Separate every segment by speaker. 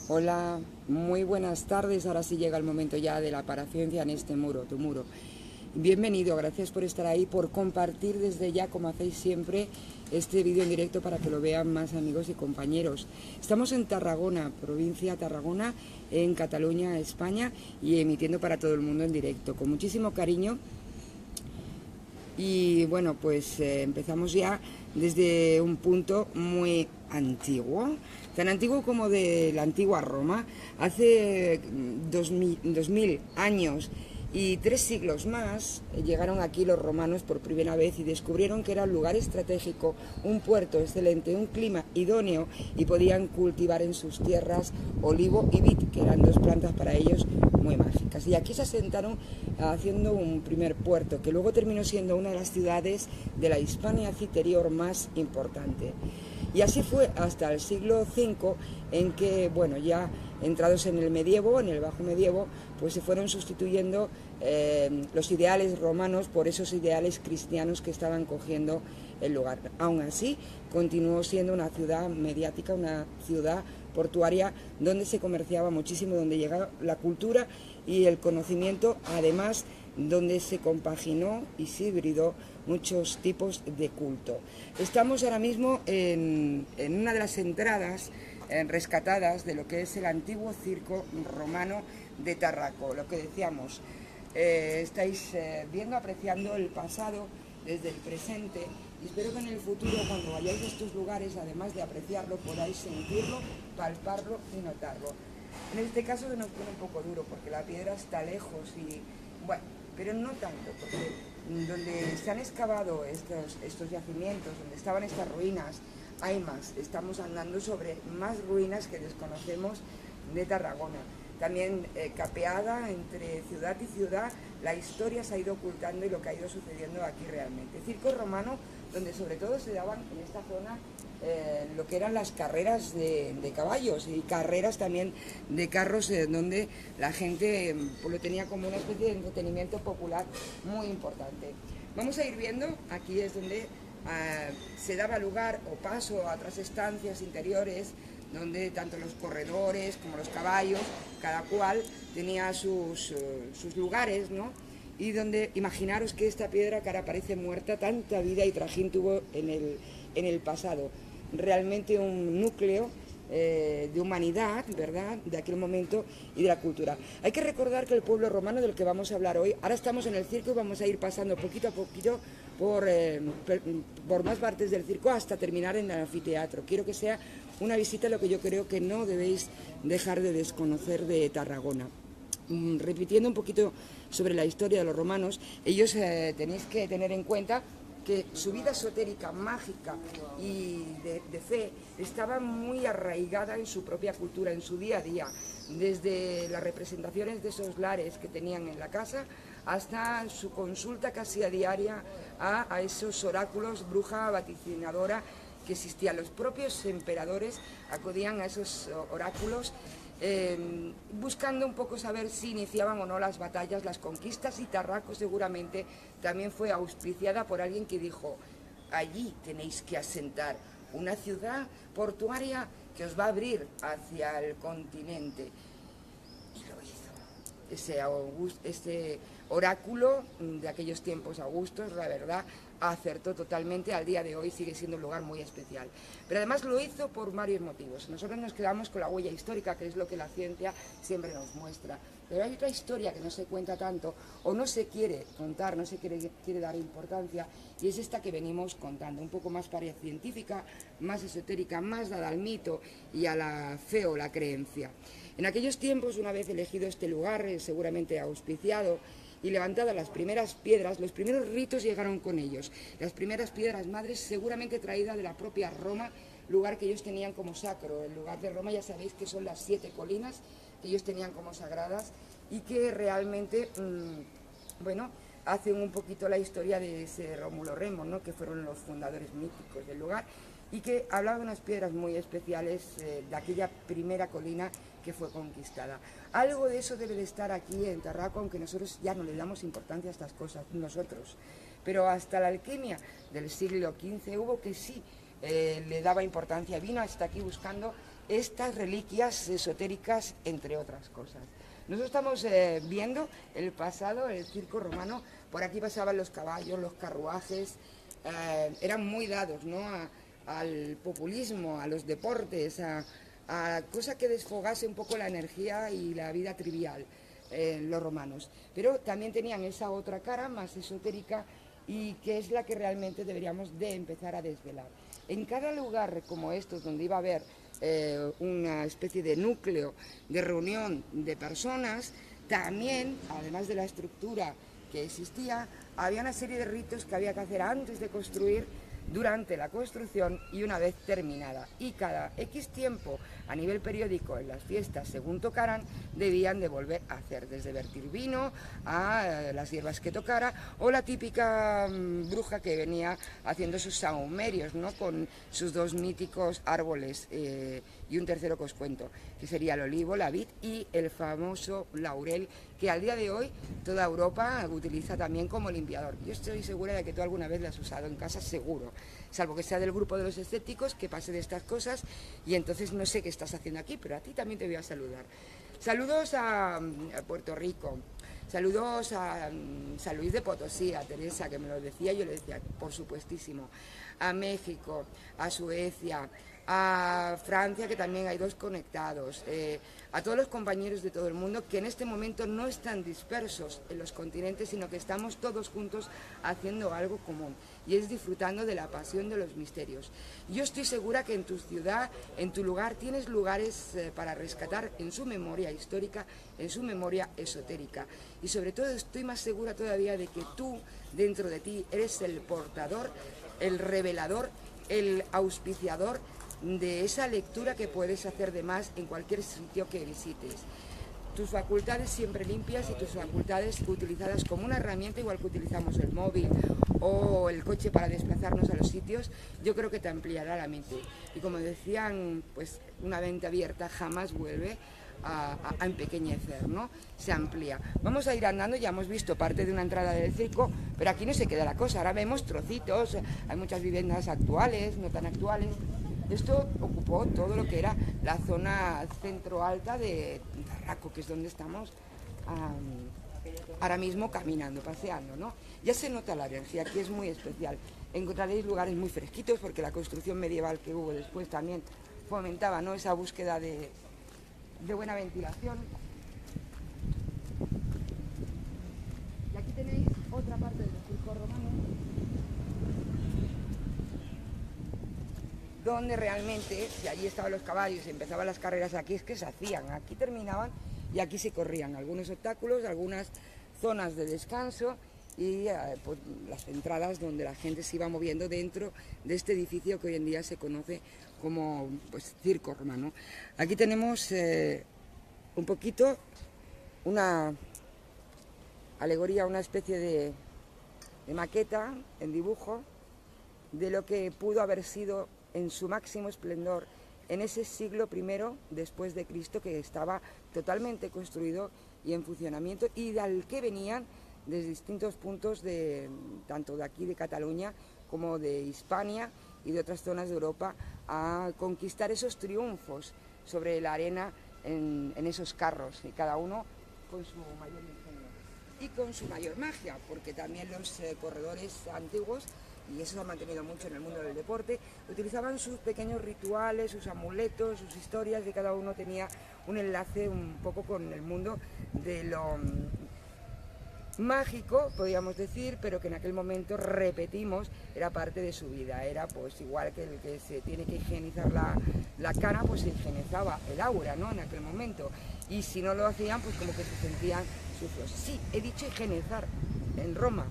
Speaker 1: Hola, muy buenas tardes. Ahora sí llega el momento ya de la paciencia en este muro, tu muro. Bienvenido, gracias por estar ahí, por compartir desde ya, como hacéis siempre, este vídeo en directo para que lo vean más amigos y compañeros. Estamos en Tarragona, provincia Tarragona, en Cataluña, España, y emitiendo para todo el mundo en directo, con muchísimo cariño. Y bueno, pues empezamos ya desde un punto muy antiguo, tan antiguo como de la antigua Roma, hace 2000 años y 3 siglos más. Llegaron aquí los romanos por primera vez y descubrieron que era un lugar estratégico, un puerto excelente, un clima idóneo, y podían cultivar en sus tierras olivo y vid, que eran dos plantas para ellos muy mágicas. Y aquí se asentaron haciendo un primer puerto que luego terminó siendo una de las ciudades de la Hispania Citerior más importante. Y así fue hasta el siglo V, en que, bueno, ya entrados en el medievo, en el bajo medievo, pues se fueron sustituyendo los ideales romanos por esos ideales cristianos que estaban cogiendo el lugar. Aún así, continuó siendo una ciudad mediática, una ciudad portuaria donde se comerciaba muchísimo, donde llegaba la cultura y el conocimiento, además donde se compaginó y se hibridó muchos tipos de culto. Estamos ahora mismo en una de las entradas rescatadas de lo que es el antiguo circo romano de Tarraco. Lo que decíamos, estáis viendo, apreciando el pasado desde el presente, y espero que en el futuro, cuando vayáis a estos lugares, además de apreciarlo, podáis sentirlo, palparlo y notarlo. En este caso se nos pone un poco duro porque la piedra está lejos y bueno, pero no tanto, porque donde se han excavado estos yacimientos, donde estaban estas ruinas, hay más. Estamos andando sobre más ruinas que desconocemos de Tarragona. También capeada entre ciudad y ciudad, la historia se ha ido ocultando y lo que ha ido sucediendo aquí realmente. Circo romano, donde sobre todo se daban en esta zona lo que eran las carreras de caballos y carreras también de carros, donde la gente pues, lo tenía como una especie de entretenimiento popular muy importante. Vamos a ir viendo, aquí es donde se daba lugar o paso a otras estancias interiores, donde tanto los corredores como los caballos, cada cual tenía sus lugares, ¿no? Y donde, imaginaros que esta piedra que ahora parece muerta, tanta vida y trajín tuvo en el pasado. Realmente un núcleo de humanidad, ¿verdad?, de aquel momento y de la cultura. Hay que recordar que el pueblo romano del que vamos a hablar hoy, ahora estamos en el circo y vamos a ir pasando poquito a poquito por más partes del circo hasta terminar en el anfiteatro. Quiero que sea una visita, lo que yo creo que no debéis dejar de desconocer de Tarragona. Repitiendo un poquito sobre la historia de los romanos, ellos tenéis que tener en cuenta que su vida esotérica, mágica y de fe estaba muy arraigada en su propia cultura, en su día a día, desde las representaciones de esos lares que tenían en la casa hasta su consulta casi a diaria a esos oráculos, bruja vaticinadora que existían. Los propios emperadores acudían a esos oráculos buscando un poco saber si iniciaban o no las batallas, las conquistas, y Tarraco seguramente también fue auspiciada por alguien que dijo: allí tenéis que asentar una ciudad portuaria que os va a abrir hacia el continente. Y lo hizo. Este oráculo de aquellos tiempos augustos, la verdad, acertó totalmente. Al día de hoy sigue siendo un lugar muy especial. Pero además lo hizo por varios motivos. Nosotros nos quedamos con la huella histórica, que es lo que la ciencia siempre nos muestra. Pero hay otra historia que no se cuenta tanto, o no se quiere contar, no se quiere dar importancia, y es esta que venimos contando, un poco más científica, más esotérica, más dada al mito y a la fe o la creencia. En aquellos tiempos, una vez elegido este lugar, seguramente auspiciado, y levantadas las primeras piedras, los primeros ritos llegaron con ellos. Las primeras piedras madres, seguramente traídas de la propia Roma, lugar que ellos tenían como sacro. El lugar de Roma, ya sabéis que son las 7 colinas que ellos tenían como sagradas, y que realmente, bueno, hacen un poquito la historia de ese Rómulo Remo, ¿no?, que fueron los fundadores míticos del lugar, y que hablaba de unas piedras muy especiales de aquella primera colina que fue conquistada. Algo de eso debe de estar aquí en Tarraco, aunque nosotros ya no le damos importancia a estas cosas, nosotros. Pero hasta la alquimia del siglo XV hubo que sí le daba importancia, vino hasta aquí buscando estas reliquias esotéricas, entre otras cosas. Nosotros estamos viendo el pasado, el circo romano. Por aquí pasaban los caballos, los carruajes, eran muy dados, ¿no?, al populismo, a los deportes, a cosa que desfogase un poco la energía y la vida trivial, los romanos. Pero también tenían esa otra cara más esotérica, y que es la que realmente deberíamos de empezar a desvelar. En cada lugar como estos, donde iba a haber una especie de núcleo de reunión de personas, también, además de la estructura que existía, había una serie de ritos que había que hacer antes de construir, durante la construcción y una vez terminada. Y cada X tiempo, a nivel periódico, en las fiestas, según tocaran, debían de volver a hacer, desde vertir vino a las hierbas que tocara, o la típica bruja que venía haciendo sus sahumerios, ¿no?, con sus dos míticos árboles, y un tercero que os cuento, que sería el olivo, la vid y el famoso laurel, que al día de hoy toda Europa utiliza también como limpiador. Yo estoy segura de que tú alguna vez lo has usado en casa, seguro, salvo que sea del grupo de los escépticos, que pase de estas cosas, y entonces no sé qué estás haciendo aquí, pero a ti también te voy a saludar. Saludos a Puerto Rico, saludos a San Luis de Potosí, a Teresa, que me lo decía, yo le decía, por supuestísimo, a México, a Suecia, a Francia, que también hay dos conectados, a todos los compañeros de todo el mundo que en este momento no están dispersos en los continentes, sino que estamos todos juntos haciendo algo común, y es disfrutando de la pasión de los misterios. Yo estoy segura que en tu ciudad, en tu lugar, tienes lugares para rescatar en su memoria histórica, en su memoria esotérica, y sobre todo estoy más segura todavía de que tú, dentro de ti, eres el portador, el revelador, el auspiciador de esa lectura que puedes hacer de más en cualquier sitio que visites. Tus facultades siempre limpias y tus facultades utilizadas como una herramienta, igual que utilizamos el móvil o el coche para desplazarnos a los sitios, yo creo que te ampliará la mente. Y como decían, pues una mente abierta jamás vuelve a empequeñecer, ¿no? Se amplía. Vamos a ir andando, ya hemos visto parte de una entrada del circo, pero aquí no se queda la cosa, ahora vemos trocitos, hay muchas viviendas actuales, no tan actuales. Esto ocupó todo lo que era la zona centro alta de Tarraco, que es donde estamos ahora mismo caminando, paseando, ¿no? Ya se nota la energía, aquí es muy especial. Encontraréis lugares muy fresquitos, porque la construcción medieval que hubo después también fomentaba, ¿no?, esa búsqueda de buena ventilación. Y aquí tenéis otra parte del circo romano, donde realmente, si allí estaban los caballos y empezaban las carreras, aquí es que se hacían, aquí terminaban y aquí se corrían algunos obstáculos, algunas zonas de descanso y pues, las entradas donde la gente se iba moviendo dentro de este edificio que hoy en día se conoce como, pues, circo romano. Aquí tenemos un poquito una alegoría, una especie de maqueta en dibujo de lo que pudo haber sido en su máximo esplendor en ese siglo I después de Cristo, que estaba totalmente construido y en funcionamiento, y del que venían desde distintos puntos, tanto de aquí de Cataluña como de Hispania y de otras zonas de Europa, a conquistar esos triunfos sobre la arena en esos carros, y cada uno con su mayor ingenio y con su mayor magia, porque también los corredores antiguos, y eso se ha mantenido mucho en el mundo del deporte, utilizaban sus pequeños rituales, sus amuletos, sus historias, y cada uno tenía un enlace un poco con el mundo de lo mágico, podríamos decir, pero que en aquel momento, repetimos, era parte de su vida. Era pues igual que el que se tiene que higienizar la cara, pues se higienizaba el aura, ¿no?, en aquel momento, y si no lo hacían, pues como que se sentían sucios. Sí, he dicho higienizar, en Roma.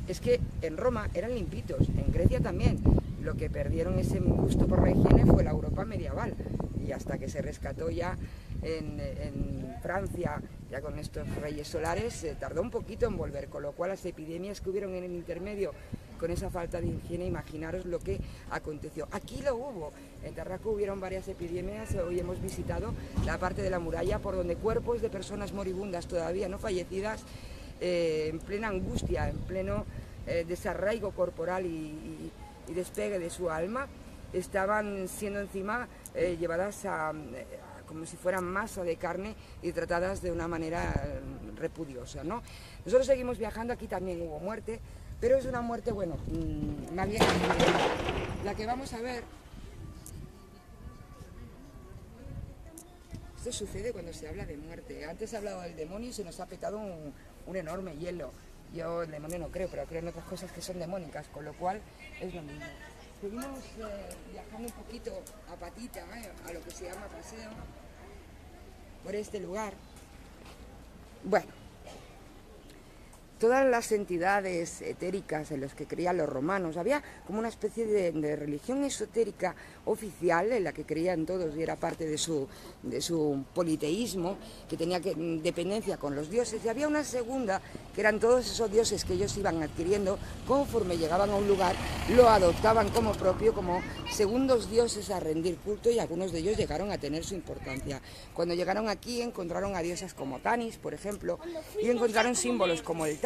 Speaker 1: Es que en Roma eran limpitos, en Grecia también. Lo que perdieron ese gusto por la higiene fue la Europa medieval, y hasta que se rescató ya en Francia, ya con estos reyes solares, tardó un poquito en volver, con lo cual las epidemias que hubieron en el intermedio con esa falta de higiene, imaginaros lo que aconteció. Aquí lo hubo, en Tarraco hubieron varias epidemias. Hoy hemos visitado la parte de la muralla por donde cuerpos de personas moribundas todavía no fallecidas, en plena angustia, en pleno desarraigo corporal y despegue de su alma, estaban siendo encima llevadas como si fueran masa de carne y tratadas de una manera repudiosa, ¿no? Nosotros seguimos viajando, aquí también hubo muerte, pero es una muerte, bueno, más bien la que vamos a ver. Esto sucede cuando se habla de muerte. Antes se ha hablado del demonio y se nos ha petado un enorme hielo. Yo el demonio no creo, pero creo en otras cosas que son demónicas, con lo cual es lo mismo. Seguimos viajando un poquito a patita, a lo que se llama paseo, por este lugar. Bueno, todas las entidades etéricas en las que creían los romanos, había como una especie de religión esotérica oficial en la que creían todos y era parte de su politeísmo, que tenía dependencia con los dioses, y había una segunda que eran todos esos dioses que ellos iban adquiriendo conforme llegaban a un lugar, lo adoptaban como propio, como segundos dioses a rendir culto, y algunos de ellos llegaron a tener su importancia. Cuando llegaron aquí encontraron a diosas como Tanis, por ejemplo, y encontraron símbolos como el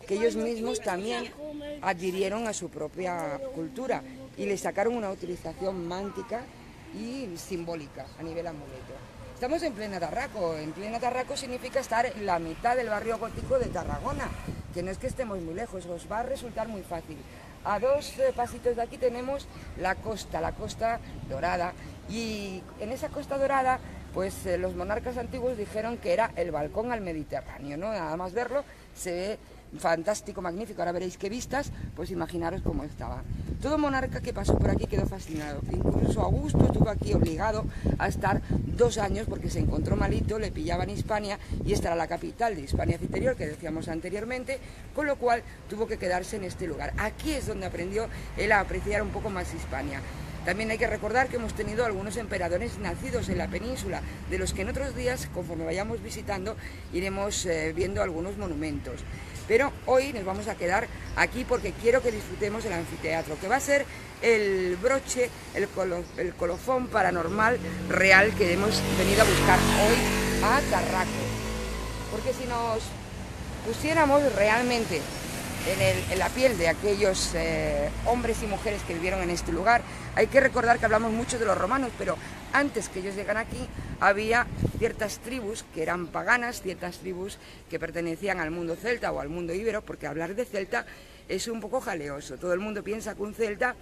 Speaker 1: que ellos mismos también adhirieron a su propia cultura y le sacaron una utilización mántica y simbólica a nivel amuleto. Estamos en plena Tarraco. En plena Tarraco significa estar en la mitad del barrio gótico de Tarragona, que no es que estemos muy lejos, os va a resultar muy fácil. A 2 pasitos de aquí tenemos la Costa Dorada, y en esa Costa Dorada pues los monarcas antiguos dijeron que era el balcón al Mediterráneo, ¿no? Nada más verlo se ve fantástico, magnífico. Ahora veréis qué vistas, pues imaginaros cómo estaba. Todo monarca que pasó por aquí quedó fascinado. Incluso Augusto estuvo aquí obligado a estar 2 años porque se encontró malito, le pillaban Hispania y esta era la capital de Hispania Citerior, que decíamos anteriormente, con lo cual tuvo que quedarse en este lugar. Aquí es donde aprendió él a apreciar un poco más Hispania. También hay que recordar que hemos tenido algunos emperadores nacidos en la península, de los que en otros días, conforme vayamos visitando, iremos viendo algunos monumentos. Pero hoy nos vamos a quedar aquí porque quiero que disfrutemos del anfiteatro, que va a ser el broche, el colofón paranormal real que hemos venido a buscar hoy a Tarraco. Porque si nos pusiéramos realmente en la piel de aquellos hombres y mujeres que vivieron en este lugar, hay que recordar que hablamos mucho de los romanos, pero antes que ellos llegan aquí había ciertas tribus que eran paganas, ciertas tribus que pertenecían al mundo celta o al mundo íbero, porque hablar de celta es un poco jaleoso. Todo el mundo piensa que un celta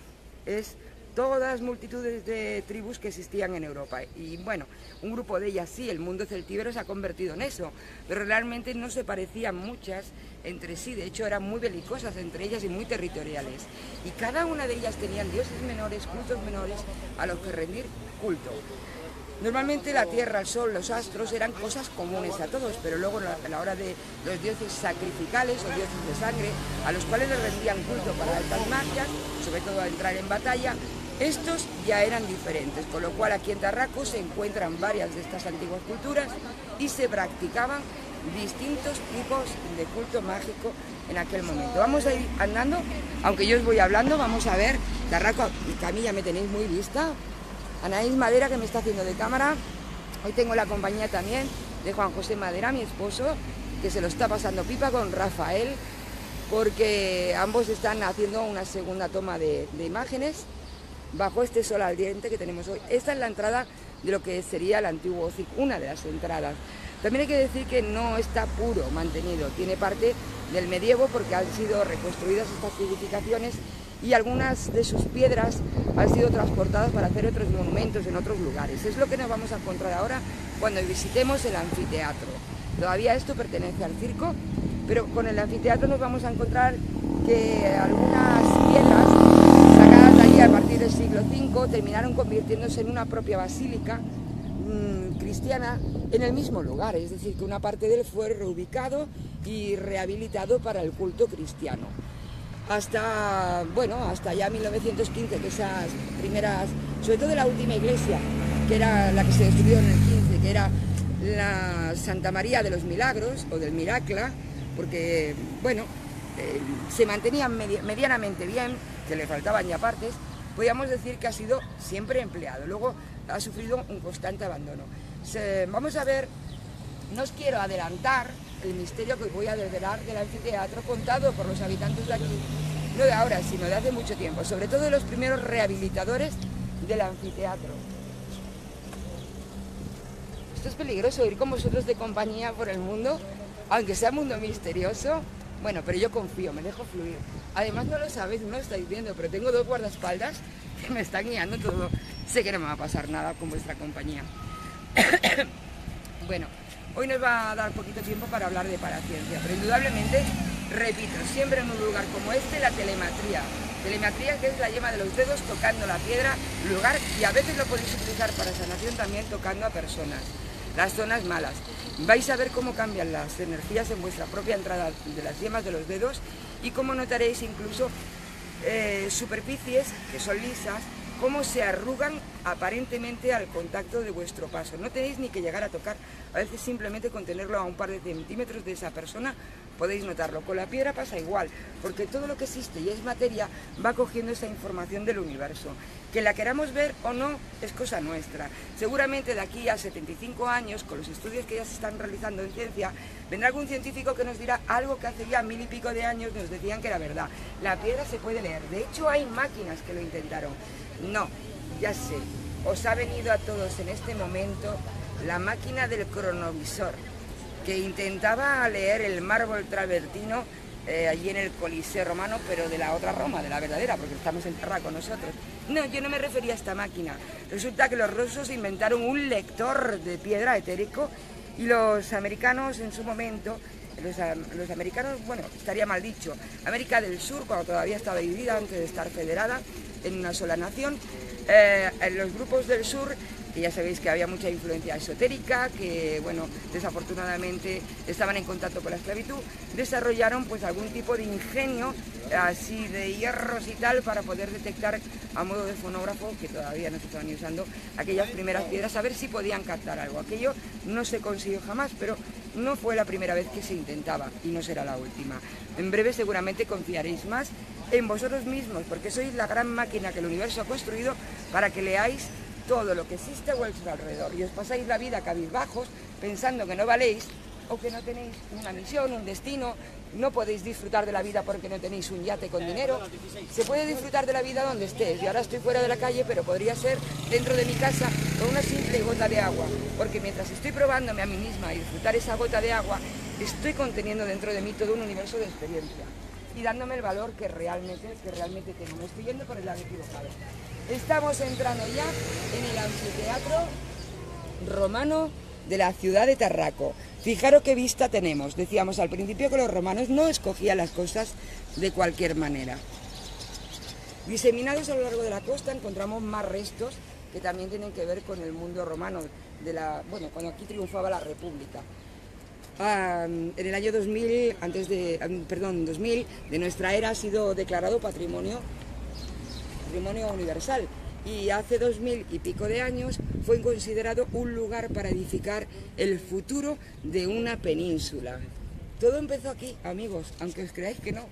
Speaker 1: es todas las multitudes de tribus que existían en Europa. Y bueno, un grupo de ellas sí, el mundo celtíbero se ha convertido en eso, pero realmente no se parecían muchas entre sí, de hecho eran muy belicosas entre ellas y muy territoriales. Y cada una de ellas tenían dioses menores, cultos menores a los que rendir culto. Normalmente la tierra, el sol, los astros eran cosas comunes a todos, pero luego a la hora de los dioses sacrificales o dioses de sangre, a los cuales les rendían culto para altas magias, sobre todo al entrar en batalla, estos ya eran diferentes, con lo cual aquí en Tarraco se encuentran varias de estas antiguas culturas y se practicaban distintos tipos de culto mágico en aquel momento. Vamos a ir andando, aunque yo os voy hablando, vamos a ver Tarraco, que a mí ya me tenéis muy vista. Anaís Madera, que me está haciendo de cámara. Hoy tengo la compañía también de Juan José Madera, mi esposo, que se lo está pasando pipa con Rafael, porque ambos están haciendo una segunda toma de imágenes bajo este sol ardiente que tenemos hoy. Esta es la entrada de lo que sería el antiguo CIC, una de las entradas. También hay que decir que no está puro mantenido, tiene parte del medievo porque han sido reconstruidas estas edificaciones y algunas de sus piedras han sido transportadas para hacer otros monumentos en otros lugares. Es lo que nos vamos a encontrar ahora cuando visitemos el anfiteatro. Todavía esto pertenece al circo, pero con el anfiteatro nos vamos a encontrar que algunas piedras sacadas de allí a partir del siglo V terminaron convirtiéndose en una propia basílica cristiana en el mismo lugar, es decir, que una parte de él fue reubicado y rehabilitado para el culto cristiano. Hasta ya 1915, que esas primeras, sobre todo la última iglesia, que era la que se destruyó en el 15, que era la Santa María de los Milagros, o del Miracla, porque, se mantenían medianamente bien, que le faltaban ya partes, podríamos decir que ha sido siempre empleado. Luego ha sufrido un constante abandono. Vamos a ver, no os quiero adelantar el misterio que os voy a desvelar del anfiteatro contado por los habitantes de aquí, no de ahora, sino de hace mucho tiempo, sobre todo de los primeros rehabilitadores del anfiteatro. esto es peligroso, ir con vosotros de compañía por el mundo, aunque sea mundo misterioso. Bueno, pero yo confío, me dejo fluir. Además no lo sabéis, no lo estáis viendo, pero tengo 2 guardaespaldas que me están guiando todo. Sé que no me va a pasar nada con vuestra compañía. Bueno, hoy nos va a dar poquito tiempo para hablar de paraciencia, pero indudablemente, repito, siempre en un lugar como este, la telemetría. Telemetría, que es la yema de los dedos tocando la piedra, lugar, y a veces lo podéis utilizar para sanación también tocando a personas. Las zonas malas. Vais a ver cómo cambian las energías en vuestra propia entrada de las yemas de los dedos y cómo notaréis incluso superficies que son lisas, cómo se arrugan aparentemente al contacto de vuestro paso. No tenéis ni que llegar a tocar, a veces simplemente con tenerlo a un par de centímetros de esa persona podéis notarlo. Con la piedra pasa igual, porque todo lo que existe y es materia va cogiendo esa información del universo. Que la queramos ver o no es cosa nuestra. Seguramente de aquí a 75 años, con los estudios que ya se están realizando en ciencia, vendrá algún científico que nos dirá algo que hace ya 1000 y pico de años nos decían que era verdad. La piedra se puede leer. De hecho, hay máquinas que lo intentaron. No, ya sé, os ha venido a todos en este momento la máquina del cronovisor, que intentaba leer el mármol travertino allí en el Coliseo romano, pero de la otra Roma, de la verdadera, porque estamos en Tarraco nosotros. No, yo no me refería a esta máquina. Resulta que los rusos inventaron un lector de piedra etérico y los americanos en su momento, los americanos, bueno, estaría mal dicho, América del Sur, cuando todavía estaba dividida antes de estar federada en una sola nación, en los grupos del sur, que ya sabéis que había mucha influencia esotérica, que bueno, desafortunadamente estaban en contacto con la esclavitud, desarrollaron pues algún tipo de ingenio así de hierros y tal para poder detectar a modo de fonógrafo, que todavía no se estaban usando, aquellas primeras piedras, a ver si podían captar algo. Aquello no se consiguió jamás, pero no fue la primera vez que se intentaba y no será la última. En breve seguramente confiaréis más en vosotros mismos, porque sois la gran máquina que el universo ha construido para que leáis todo lo que existe a vuestro alrededor y os pasáis la vida cabizbajos pensando que no valéis o que no tenéis una misión, un destino, no podéis disfrutar de la vida porque no tenéis un yate con dinero. Se puede disfrutar de la vida donde estés. Yo ahora estoy fuera de la calle, pero podría ser dentro de mi casa con una simple gota de agua, porque mientras estoy probándome a mí misma y disfrutar esa gota de agua, estoy conteniendo dentro de mí todo un universo de experiencia y dándome el valor que realmente tengo. Me estoy yendo por el lado equivocado. Estamos entrando ya en el anfiteatro romano de la ciudad de Tarraco. Fijaros qué vista tenemos. Decíamos al principio que los romanos no escogían las cosas de cualquier manera. Diseminados a lo largo de la costa encontramos más restos que también tienen que ver con el mundo romano, cuando aquí triunfaba la República. En el año 2000, 2000 de nuestra era ha sido declarado patrimonio universal y hace 2000 y pico de años fue considerado un lugar para edificar el futuro de una península. Todo empezó aquí, amigos, aunque os creáis que no.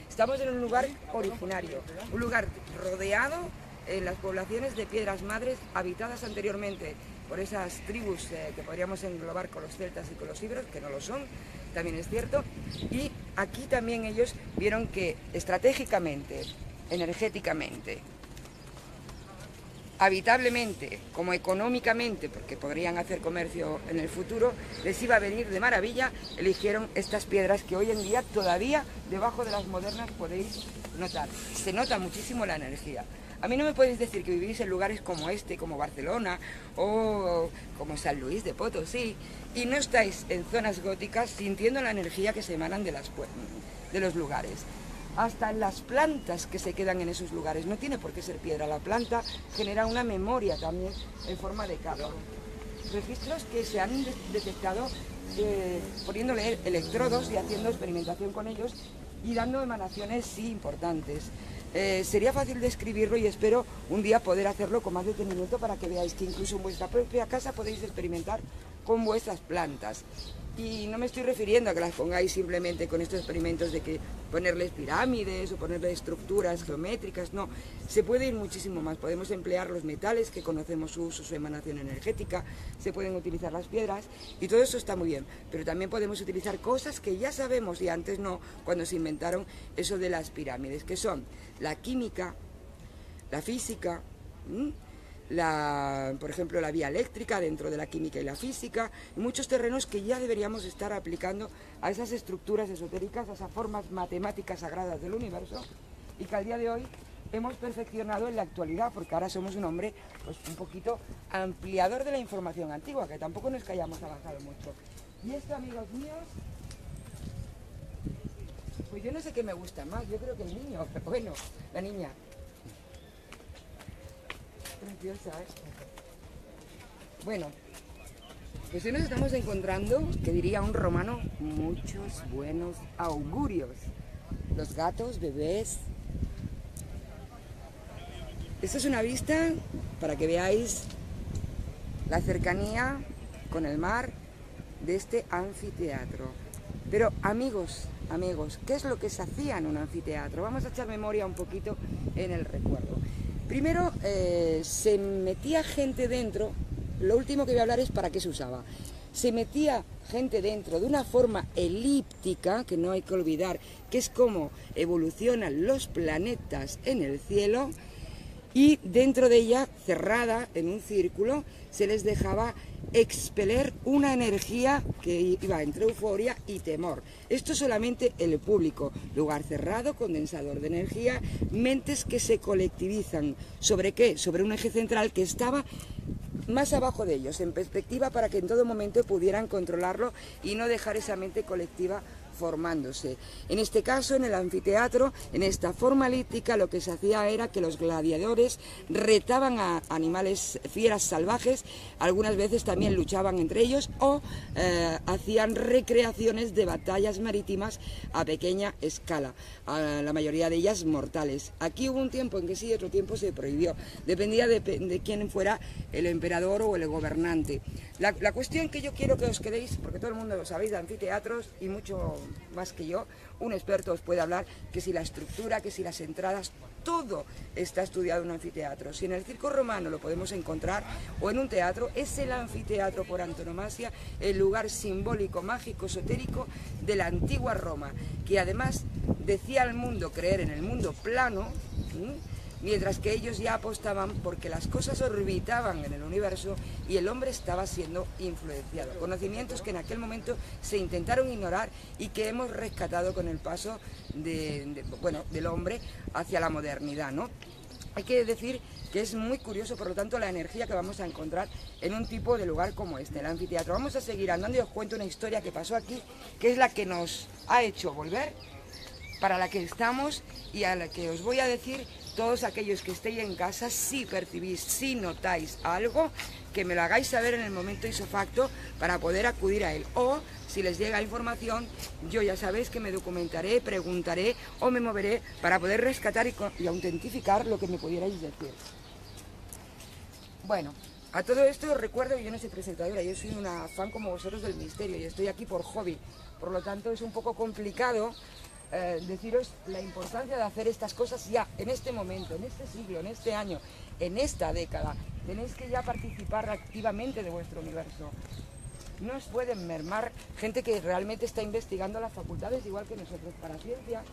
Speaker 1: Estamos en un lugar originario, un lugar rodeado en las poblaciones de piedras madres habitadas anteriormente por esas tribus que podríamos englobar con los celtas y con los íberos, que no lo son, también es cierto, y aquí también ellos vieron que estratégicamente, energéticamente, habitablemente, como económicamente, porque podrían hacer comercio en el futuro, les iba a venir de maravilla, eligieron estas piedras que hoy en día todavía debajo de las modernas podéis notar. Se nota muchísimo la energía. A mí no me podéis decir que vivís en lugares como este, como Barcelona o como San Luis de Potosí, y no estáis en zonas góticas sintiendo la energía que se emanan de los lugares. Hasta las plantas que se quedan en esos lugares, no tiene por qué ser piedra, la planta genera una memoria también en forma de capa. Registros que se han detectado poniéndole electrodos y haciendo experimentación con ellos y dando emanaciones sí importantes. Sería fácil describirlo y espero un día poder hacerlo con más detenimiento para que veáis que incluso en vuestra propia casa podéis experimentar con vuestras plantas. Y no me estoy refiriendo a que las pongáis simplemente con estos experimentos de que ponerles pirámides o ponerles estructuras geométricas, no. Se puede ir muchísimo más. Podemos emplear los metales que conocemos su uso, su emanación energética, se pueden utilizar las piedras y todo eso está muy bien. Pero también podemos utilizar cosas que ya sabemos y antes no, cuando se inventaron eso de las pirámides, que son la química, la física, por ejemplo, la vía eléctrica dentro de la química y la física, y muchos terrenos que ya deberíamos estar aplicando a esas estructuras esotéricas, a esas formas matemáticas sagradas del universo, y que al día de hoy hemos perfeccionado en la actualidad, porque ahora somos un hombre pues un poquito ampliador de la información antigua, que tampoco no es que hayamos avanzado mucho. Y esto, amigos míos, pues yo no sé qué me gusta más, yo creo que el niño, pero bueno, la niña. Preciosa, ¿eh? Bueno, pues hoy nos estamos encontrando, que diría un romano, muchos buenos augurios. Los gatos, bebés. Esto es una vista para que veáis la cercanía con el mar de este anfiteatro. Pero amigos, ¿qué es lo que se hacía en un anfiteatro? Vamos a echar memoria un poquito en el recuerdo. Primero se metía gente dentro, lo último que voy a hablar es para qué se usaba. Se metía gente dentro de una forma elíptica, que no hay que olvidar, que es como evolucionan los planetas en el cielo, y dentro de ella, cerrada en un círculo, se les dejaba expeler una energía que iba entre euforia y temor. Esto solamente el público, lugar cerrado, condensador de energía, mentes que se colectivizan. ¿Sobre qué? Sobre un eje central que estaba más abajo de ellos, en perspectiva, para que en todo momento pudieran controlarlo y no dejar esa mente colectiva formándose. En este caso, en el anfiteatro, en esta forma elíptica, lo que se hacía era que los gladiadores retaban a animales, fieras salvajes, algunas veces también luchaban entre ellos o hacían recreaciones de batallas marítimas a pequeña escala, la mayoría de ellas mortales. Aquí hubo un tiempo en que sí, otro tiempo se prohibió, dependía de quién fuera el emperador o el gobernante. La cuestión que yo quiero que os quedéis, porque todo el mundo lo sabéis de anfiteatros y mucho más que yo, un experto os puede hablar que si la estructura, que si las entradas, todo está estudiado en un anfiteatro. Si en el circo romano lo podemos encontrar o en un teatro, es el anfiteatro por antonomasia, el lugar simbólico, mágico, esotérico de la antigua Roma, que además decía al mundo creer en el mundo plano, mientras que ellos ya apostaban porque las cosas orbitaban en el universo y el hombre estaba siendo influenciado. Conocimientos que en aquel momento se intentaron ignorar y que hemos rescatado con el paso del hombre hacia la modernidad, ¿no? Hay que decir que es muy curioso, por lo tanto, la energía que vamos a encontrar en un tipo de lugar como este, el anfiteatro. Vamos a seguir andando y os cuento una historia que pasó aquí, que es la que nos ha hecho volver, para la que estamos y a la que os voy a decir. Todos aquellos que estéis en casa, si percibís, si notáis algo, que me lo hagáis saber en el momento isofacto para poder acudir a él. O, si les llega información, yo ya sabéis que me documentaré, preguntaré o me moveré para poder rescatar y autentificar lo que me pudierais decir. Bueno, a todo esto os recuerdo que yo no soy presentadora, yo soy una fan como vosotros del misterio y estoy aquí por hobby. Por lo tanto, es un poco complicado deciros la importancia de hacer estas cosas ya en este momento, en este siglo, en este año, en esta década. Tenéis que ya participar activamente de vuestro universo. No os pueden mermar gente que realmente está investigando las facultades igual que nosotros. Para ciencia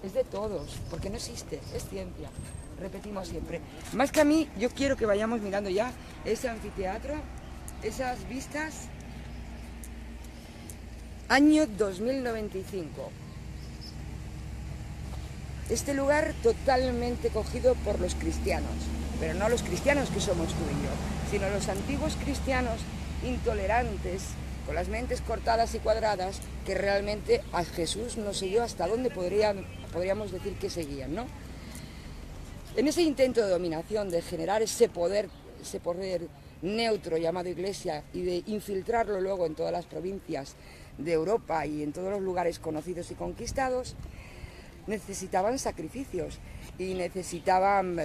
Speaker 1: es de todos, porque no existe, es ciencia. Repetimos siempre. Más que a mí, yo quiero que vayamos mirando ya ese anfiteatro, esas vistas. Año 2095. Este lugar totalmente cogido por los cristianos, pero no los cristianos que somos tú y yo, sino los antiguos cristianos intolerantes, con las mentes cortadas y cuadradas, que realmente a Jesús no sé yo hasta dónde podríamos decir que seguían, ¿no? En ese intento de dominación, de generar ese poder neutro llamado Iglesia y de infiltrarlo luego en todas las provincias de Europa y en todos los lugares conocidos y conquistados, necesitaban sacrificios y necesitaban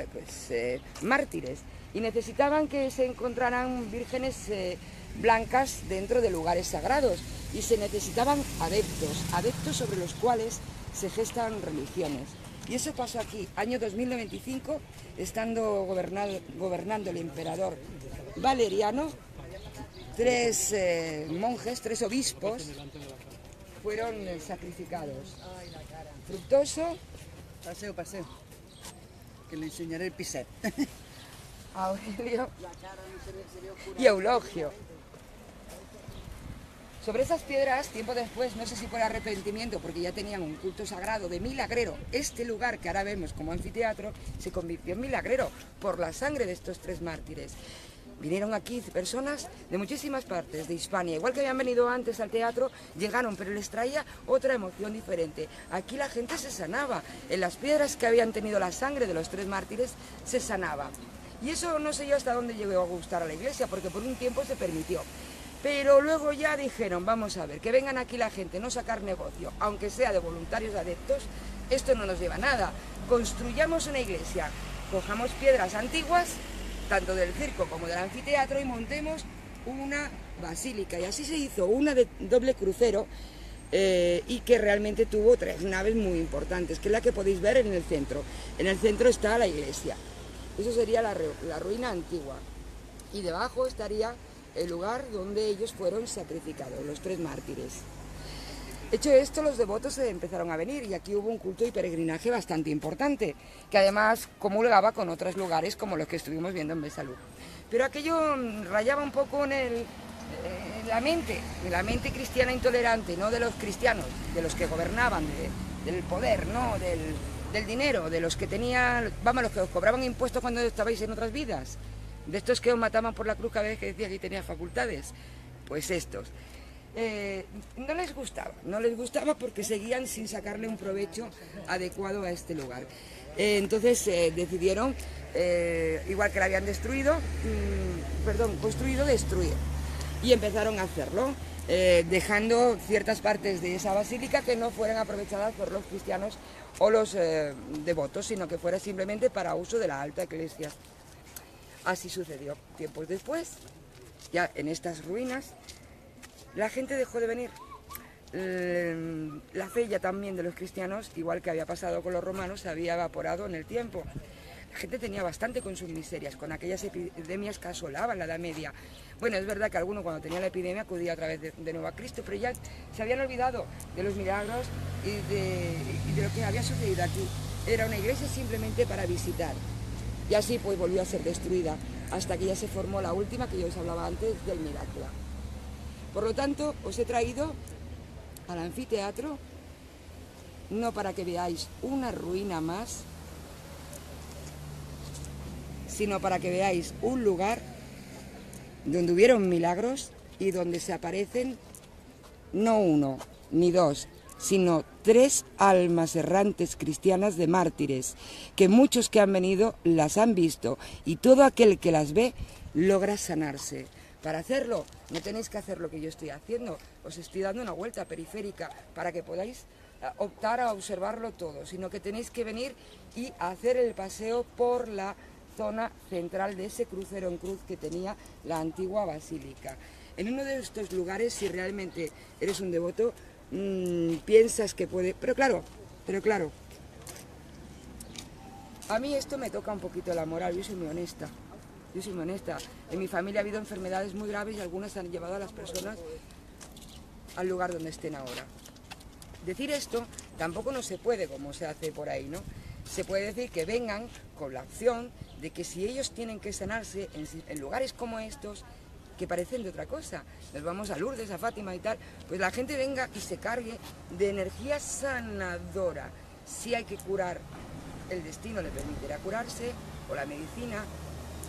Speaker 1: mártires y necesitaban que se encontraran vírgenes blancas dentro de lugares sagrados y se necesitaban adeptos sobre los cuales se gestan religiones. Y eso pasó aquí, año 2095, estando gobernando el emperador Valeriano. 3 monjes, 3 obispos fueron sacrificados. Fructuoso.
Speaker 2: Paseo, que le enseñaré el piset.
Speaker 1: Aurelio y Eulogio. Sobre esas piedras, tiempo después, no sé si por arrepentimiento, porque ya tenían un culto sagrado de milagrero, este lugar que ahora vemos como anfiteatro se convirtió en milagrero por la sangre de estos 3 mártires. Vinieron aquí personas de muchísimas partes de Hispania, igual que habían venido antes al teatro, llegaron, pero les traía otra emoción diferente. Aquí la gente se sanaba, en las piedras que habían tenido la sangre de los 3 mártires se sanaba. Y eso no sé yo hasta dónde llegó a gustar a la iglesia, porque por un tiempo se permitió. Pero luego ya dijeron, vamos a ver, que vengan aquí la gente, no sacar negocio, aunque sea de voluntarios adeptos, esto no nos lleva a nada. Construyamos una iglesia, cojamos piedras antiguas, tanto del circo como del anfiteatro, y montemos una basílica. Y así se hizo, una de doble crucero, y que realmente tuvo 3 naves muy importantes, que es la que podéis ver en el centro. En el centro está la iglesia. Eso sería la ruina antigua. Y debajo estaría el lugar donde ellos fueron sacrificados, los 3 mártires. Hecho esto, los devotos empezaron a venir y aquí hubo un culto y peregrinaje bastante importante, que además comulgaba con otros lugares como los que estuvimos viendo en Besalú. Pero aquello rayaba un poco en la mente cristiana intolerante, no de los cristianos, de los que gobernaban, del poder, no del dinero, de los que tenían, vamos, los que os cobraban impuestos cuando estabais en otras vidas. De estos que os mataban por la cruz cada vez que decías que tenías facultades, pues estos. No les gustaba porque seguían sin sacarle un provecho adecuado a este lugar. Entonces decidieron, igual que la habían construido, destruir. Y empezaron a hacerlo, dejando ciertas partes de esa basílica que no fueran aprovechadas por los cristianos o los devotos, sino que fuera simplemente para uso de la alta iglesia. Así sucedió. Tiempos después, ya en estas ruinas, la gente dejó de venir. La fe ya también de los cristianos, igual que había pasado con los romanos, se había evaporado en el tiempo. La gente tenía bastante con sus miserias, con aquellas epidemias que asolaban la Edad Media. Bueno, es verdad que alguno cuando tenía la epidemia acudía otra vez de nuevo a Cristo, pero ya se habían olvidado de los milagros y de lo que había sucedido aquí. Era una iglesia simplemente para visitar. Y así pues volvió a ser destruida, hasta que ya se formó la última que yo os hablaba antes del Miracla. Por lo tanto, os he traído al anfiteatro, no para que veáis una ruina más, sino para que veáis un lugar donde hubieron milagros y donde se aparecen no 1 ni 2, sino 3 almas errantes cristianas de mártires, que muchos que han venido las han visto, y todo aquel que las ve logra sanarse. Para hacerlo, no tenéis que hacer lo que yo estoy haciendo, os estoy dando una vuelta periférica para que podáis optar a observarlo todo, sino que tenéis que venir y hacer el paseo por la zona central de ese crucero en cruz que tenía la antigua basílica. En uno de estos lugares, si realmente eres un devoto, piensas que puede... Pero claro, a mí esto me toca un poquito la moral, yo soy muy honesta. En mi familia ha habido enfermedades muy graves y algunas han llevado a las personas al lugar donde estén ahora. Decir esto tampoco no se puede como se hace por ahí, ¿no? Se puede decir que vengan con la opción de que si ellos tienen que sanarse en lugares como estos, que parecen de otra cosa, nos vamos a Lourdes, a Fátima y tal, pues la gente venga y se cargue de energía sanadora. Si hay que curar, el destino le permitirá curarse, o la medicina,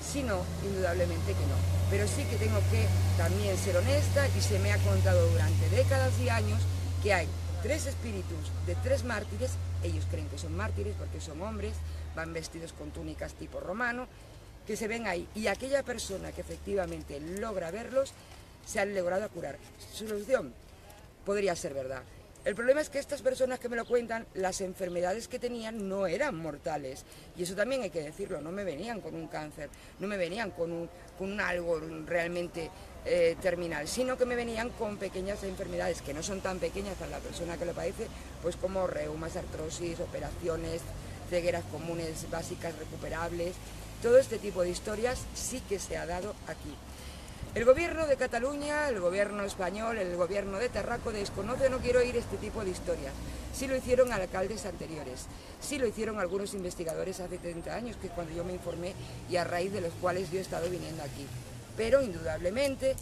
Speaker 1: si no, indudablemente que no. Pero sí que tengo que también ser honesta, y se me ha contado durante décadas y años que hay 3 espíritus de 3 mártires. Ellos creen que son mártires porque son hombres, van vestidos con túnicas tipo romano, que se ven ahí, y aquella persona que efectivamente logra verlos, se han logrado curar. Su solución podría ser verdad. El problema es que estas personas que me lo cuentan, las enfermedades que tenían no eran mortales, y eso también hay que decirlo. No me venían con un cáncer, no me venían con un algo realmente terminal, sino que me venían con pequeñas enfermedades que no son tan pequeñas para la persona que lo padece, pues como reumas, artrosis, operaciones, cegueras comunes básicas recuperables. Todo este tipo de historias sí que se ha dado aquí. El gobierno de Cataluña, el gobierno español, el gobierno de Tarraco desconoce, no quiero oír este tipo de historias. Sí lo hicieron alcaldes anteriores, sí lo hicieron algunos investigadores hace 30 años, que es cuando yo me informé y a raíz de los cuales yo he estado viniendo aquí. Pero indudablemente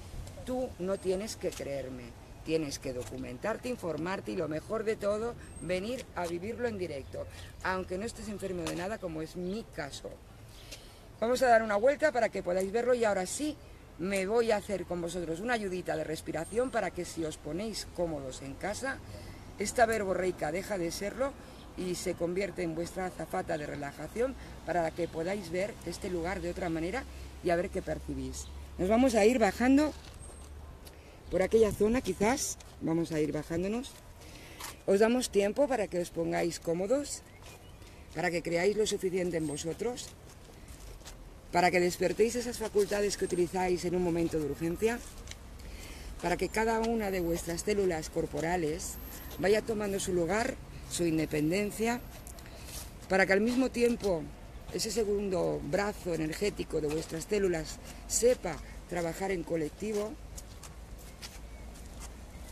Speaker 1: tú no tienes que creerme, tienes que documentarte, informarte y lo mejor de todo, venir a vivirlo en directo, aunque no estés enfermo de nada como es mi caso. Vamos a dar una vuelta para que podáis verlo y ahora sí, me voy a hacer con vosotros una ayudita de respiración para que si os ponéis cómodos en casa, esta verborreica deja de serlo y se convierte en vuestra azafata de relajación para que podáis ver este lugar de otra manera y a ver qué percibís. Nos vamos a ir bajando por aquella zona, quizás, vamos a ir bajándonos. Os damos tiempo para que os pongáis cómodos, para que creáis lo suficiente en vosotros, para que despertéis esas facultades que utilizáis en un momento de urgencia, para que cada una de vuestras células corporales vaya tomando su lugar, su independencia, para que al mismo tiempo ese segundo brazo energético de vuestras células sepa trabajar en colectivo.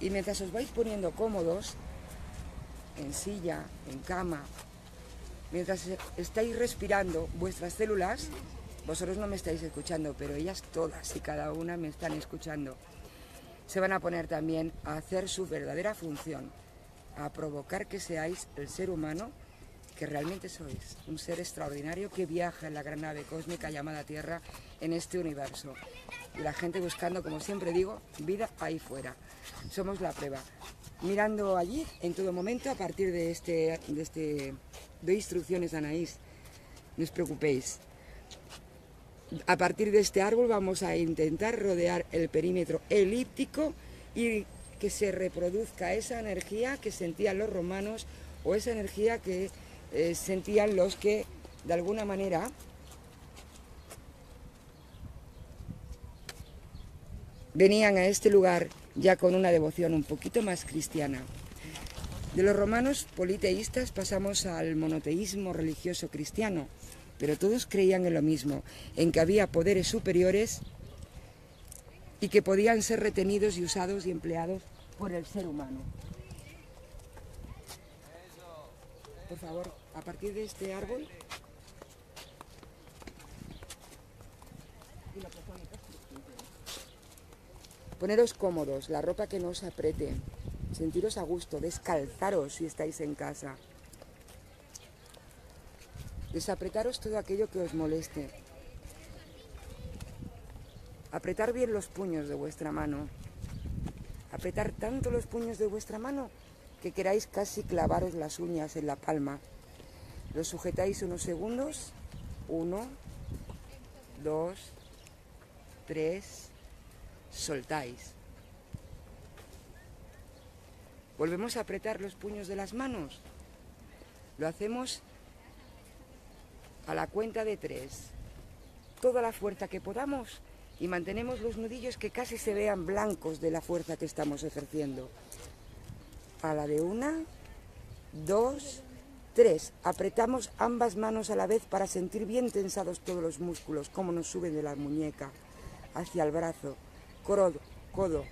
Speaker 1: Y mientras os vais poniendo cómodos, en silla, en cama, mientras estáis respirando, vuestras células, vosotros no me estáis escuchando, pero ellas todas y cada una me están escuchando, se van a poner también a hacer su verdadera función, a provocar que seáis el ser humano que realmente sois, un ser extraordinario que viaja en la gran nave cósmica llamada Tierra en este universo. Y la gente buscando, como siempre digo, vida ahí fuera. Somos la prueba. Mirando allí en todo momento, a partir de instrucciones, Anaís, no os preocupéis. A partir de este árbol vamos a intentar rodear el perímetro elíptico y que se reproduzca esa energía que sentían los romanos o esa energía que sentían los que de alguna manera venían a este lugar ya con una devoción un poquito más cristiana. De los romanos politeístas pasamos al monoteísmo religioso cristiano, pero todos creían en lo mismo, en que había poderes superiores y que podían ser retenidos y usados y empleados por el ser humano. Por favor, a partir de este árbol, poneros cómodos, la ropa que no os apriete, sentiros a gusto, descalzaros si estáis en casa. Desapretaros todo aquello que os moleste. Apretar bien los puños de vuestra mano. Apretar tanto los puños de vuestra mano que queráis casi clavaros las uñas en la palma. Los sujetáis unos segundos. 1, 2, 3. Soltáis. Volvemos a apretar los puños de las manos. Lo hacemos a la cuenta de 3, toda la fuerza que podamos y mantenemos los nudillos que casi se vean blancos de la fuerza que estamos ejerciendo. A la de 1, 2, 3, apretamos ambas manos a la vez para sentir bien tensados todos los músculos, cómo nos suben de la muñeca hacia el brazo, codo,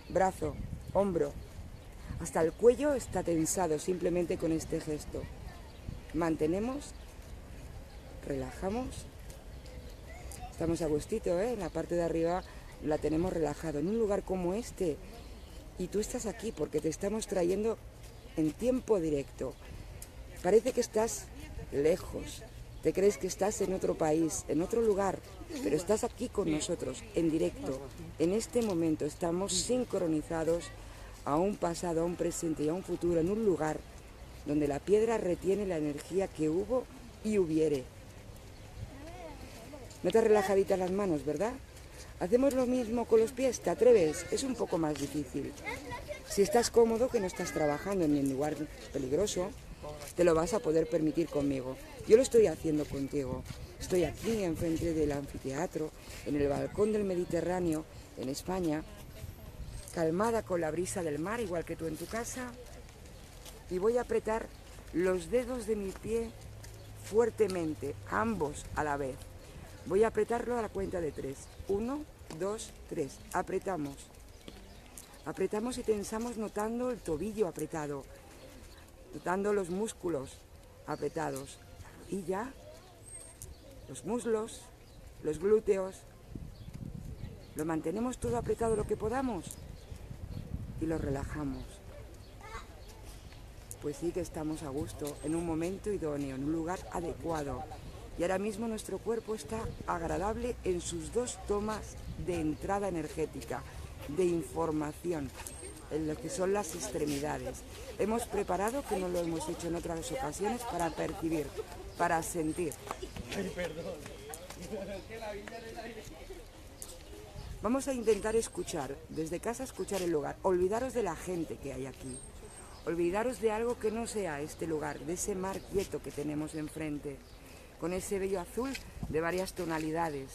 Speaker 1: brazo, hombro, hasta el cuello está tensado simplemente con este gesto. Mantenemos. Relajamos, estamos a gustito, en la parte de arriba la tenemos relajado, en un lugar como este, y tú estás aquí porque te estamos trayendo en tiempo directo. Parece que estás lejos, te crees que estás en otro país, en otro lugar, pero estás aquí con nosotros, en directo. En este momento estamos sincronizados a un pasado, a un presente y a un futuro, en un lugar donde la piedra retiene la energía que hubo y hubiere. No te has relajaditas las manos, ¿verdad? Hacemos lo mismo con los pies, ¿te atreves? Es un poco más difícil. Si estás cómodo, que no estás trabajando en un lugar peligroso, te lo vas a poder permitir conmigo. Yo lo estoy haciendo contigo. Estoy aquí enfrente del anfiteatro, en el balcón del Mediterráneo, en España, calmada con la brisa del mar, igual que tú en tu casa, y voy a apretar los dedos de mi pie fuertemente, ambos a la vez. Voy a apretarlo a la cuenta de 3. 1, 2, 3. Apretamos. Apretamos y tensamos notando el tobillo apretado, notando los músculos apretados, la rodilla, los muslos, los glúteos. Lo mantenemos todo apretado lo que podamos y lo relajamos. Pues sí que estamos a gusto, en un momento idóneo, en un lugar adecuado. Y ahora mismo nuestro cuerpo está agradable en sus dos tomas de entrada energética, de información, en lo que son las extremidades. Hemos preparado, que no lo hemos hecho en otras ocasiones, para percibir, para sentir. Vamos a intentar escuchar, desde casa escuchar el lugar. Olvidaros de la gente que hay aquí. Olvidaros de algo que no sea este lugar, de ese mar quieto que tenemos enfrente, con ese bello azul de varias tonalidades,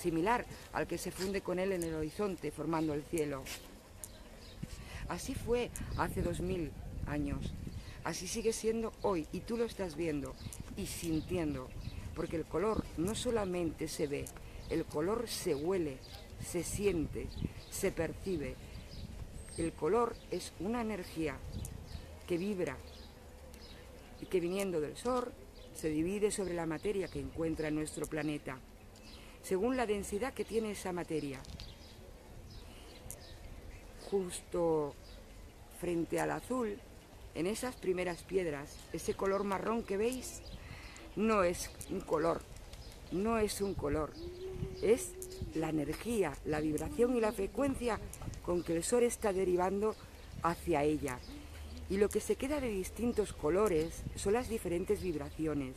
Speaker 1: similar al que se funde con él en el horizonte, formando el cielo. Así fue hace 2000 años, así sigue siendo hoy, y tú lo estás viendo y sintiendo, porque el color no solamente se ve, el color se huele, se siente, se percibe. El color es una energía que vibra y que, viniendo del sol, se divide sobre la materia que encuentra en nuestro planeta, según la densidad que tiene esa materia. Justo frente al azul, en esas primeras piedras, ese color marrón que veis, no es un color, no es un color, es la energía, la vibración y la frecuencia con que el sol está derivando hacia ella. Y lo que se queda de distintos colores son las diferentes vibraciones,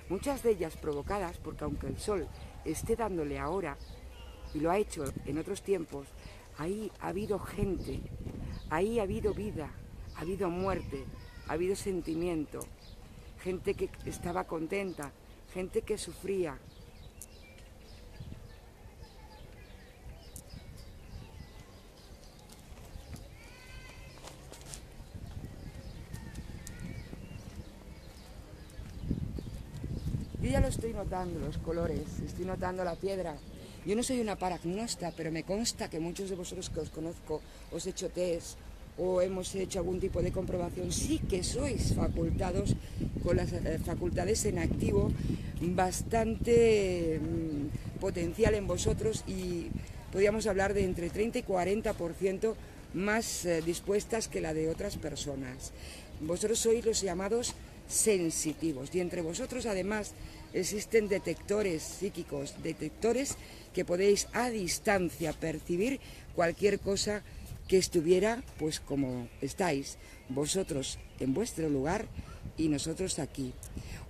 Speaker 1: muchas de ellas provocadas porque, aunque el sol esté dándole ahora, y lo ha hecho en otros tiempos, ahí ha habido gente, ahí ha habido vida, ha habido muerte, ha habido sentimiento, gente que estaba contenta, gente que sufría. Yo ya lo estoy notando, los colores, estoy notando la piedra. Yo no soy una paragnosta, pero me consta que muchos de vosotros que os conozco, os he hecho test o hemos hecho algún tipo de comprobación, sí que sois facultados con las facultades en activo, bastante potencial en vosotros, y podríamos hablar de entre 30 y 40% más dispuestas que la de otras personas. Vosotros sois los llamados sensitivos, y entre vosotros además existen detectores psíquicos, detectores que podéis a distancia percibir cualquier cosa que estuviera pues como estáis vosotros en vuestro lugar y nosotros aquí.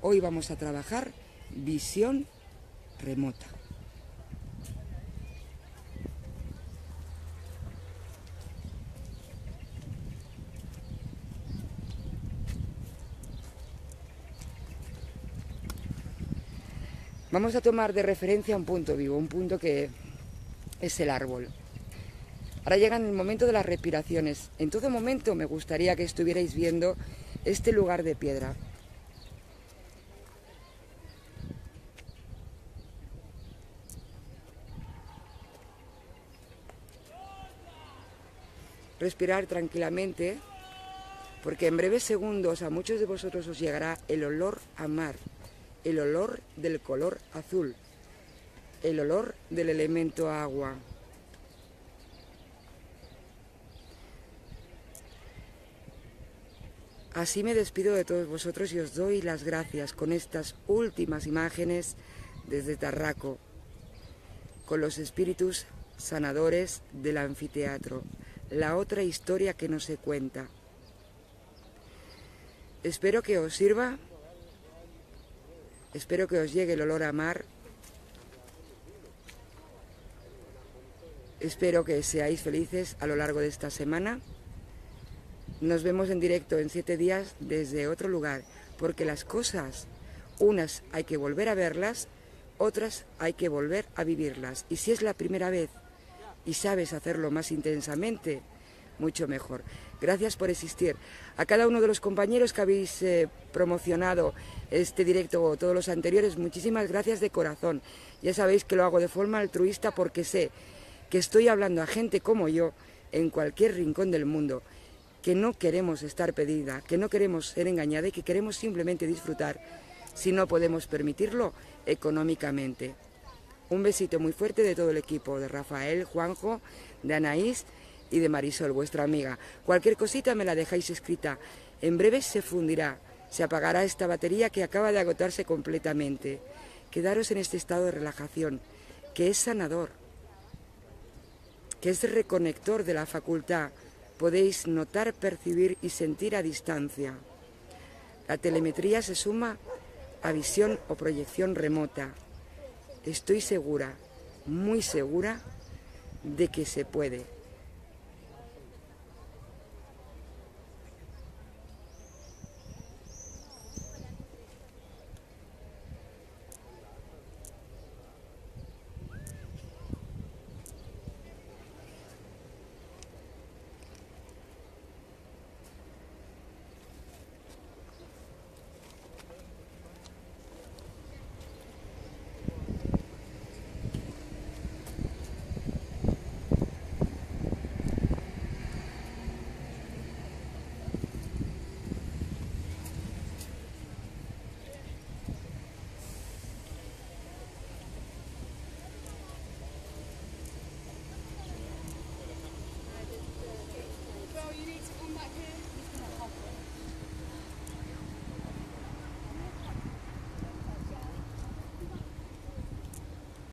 Speaker 1: Hoy vamos a trabajar visión remota. Vamos a tomar de referencia un punto vivo, un punto que es el árbol. Ahora llega el momento de las respiraciones. En todo momento me gustaría que estuvierais viendo este lugar de piedra. Respirar tranquilamente, porque en breves segundos a muchos de vosotros os llegará el olor a mar, el olor del color azul, el olor del elemento agua. Así me despido de todos vosotros y os doy las gracias con estas últimas imágenes desde Tarraco, con los espíritus sanadores del anfiteatro, la otra historia que no se cuenta. Espero que os sirva, espero que os llegue el olor a mar, espero que seáis felices a lo largo de esta semana. Nos vemos en directo en 7 días desde otro lugar, porque las cosas, unas hay que volver a verlas, otras hay que volver a vivirlas. Y si es la primera vez y sabes hacerlo más intensamente, mucho mejor. Gracias por existir. A cada uno de los compañeros que habéis promocionado este directo o todos los anteriores, muchísimas gracias de corazón. Ya sabéis que lo hago de forma altruista porque sé que estoy hablando a gente como yo en cualquier rincón del mundo, que no queremos estar pedida, que no queremos ser engañada y que queremos simplemente disfrutar si no podemos permitirlo económicamente. Un besito muy fuerte de todo el equipo, de Rafael, Juanjo, de Anaís y de Marisol, vuestra amiga. Cualquier cosita me la dejáis escrita. En breve se fundirá, se apagará esta batería que acaba de agotarse completamente. Quedaros en este estado de relajación, que es sanador, que es reconector de la facultad. Podéis notar, percibir y sentir a distancia. La telemetría se suma a visión o proyección remota. Estoy segura, muy segura, de que se puede.